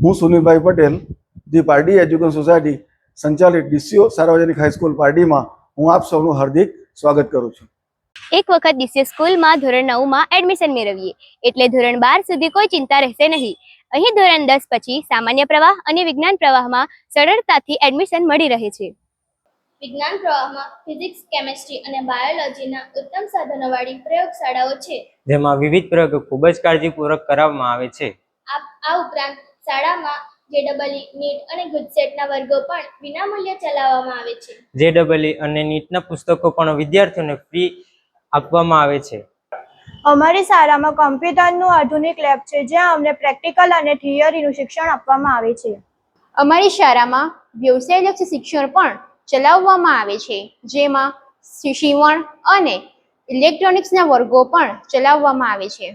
હું Sunilbhai Patel the Pardi education society સંચાલિત DCO સાર્વજનિક હાઈસ્કૂલ પારડીમાં હું આપ સૌનું હાર્દિક સ્વાગત કરું છું. એક વખત ડીસીઓ સ્કૂલમાં ધોરણ 9માં એડમિશન મેળવીએ એટલે ધોરણ 12 સુધી કોઈ ચિંતા રહેશે નહીં. અહીં ધોરણ 10 પછી સામાન્ય પ્રવાહ અને વિજ્ઞાન પ્રવાહમાં સરળતાથી એડમિશન મળી રહે છે. વિજ્ઞાન પ્રવાહમાં ફિઝિક્સ, કેમેસ્ટ્રી અને બાયોલોજીના ઉત્તમ સાધનોવાળી પ્રયોગશાળાઓ છે, જેમાં વિવિધ પ્રયોગો ખૂબ જ કાળજીપૂર્વક કરાવવામાં આવે છે. આ ઉપરાંત શાળામાં JEE, NEET અને ગુજસેટના વર્ગો પણ વિનામૂલ્યે ચલાવવામાં આવે છે. JEE અને નીટના પુસ્તકો પણ વિદ્યાર્થીઓને ફ્રી આપવામાં આવે છે. અમારી શાળામાં કોમ્પ્યુટરનું આધુનિક લેબ છે, જ્યાં અમને પ્રેક્ટિકલ અને થિયરીનું શિક્ષણ આપવામાં આવે છે. અમારી શાળામાં વ્યવસાયલક્ષી શિક્ષણ પણ ચલાવવામાં આવે છે, જેમાં સીવણ અને ઇલેક્ટ્રોનિક્સના વર્ગો પણ ચલાવવામાં આવે છે.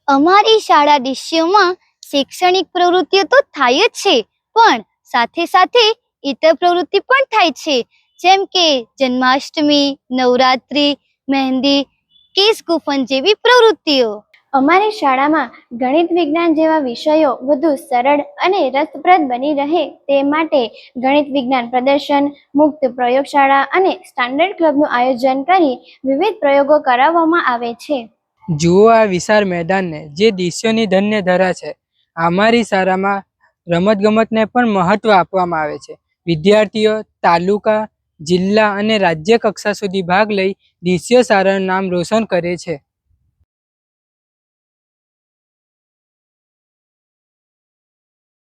અમારી શાળા ડીસીઓમાં શૈક્ષણિક પ્રવૃત્તિઓ તો થાય જ છે, પણ સાથે સાથે ઇતર પ્રવૃત્તિ પણ થાય છે, જેમ કે જન્માષ્ટમી, નવરાત્રી, મહેંદી, કેસ ગુફન જેવી પ્રવૃત્તિઓ. અમારી શાળામાં ગણિત વિજ્ઞાન જેવા વિષયો વધુ સરળ અને રસપ્રદ બની રહે તે માટે ગણિત વિજ્ઞાન પ્રદર્શન, મુક્ત પ્રયોગશાળા અને સ્ટાન્ડર્ડ ક્લબનું આયોજન કરી વિવિધ પ્રયોગો કરાવવામાં આવે છે. જુઓ આ વિશાળ મેદાનને, જે ડીસીઓની ધન્ય ધરા છે. અમારી શાળામાં રમતગમતને પણ મહત્વ આપવામાં આવે છે. વિદ્યાર્થીઓ તાલુકા, જિલ્લા અને રાજ્ય કક્ષા સુધી ભાગ લઈ ડીસીઓ શાળાનું નામ રોશન કરે છે.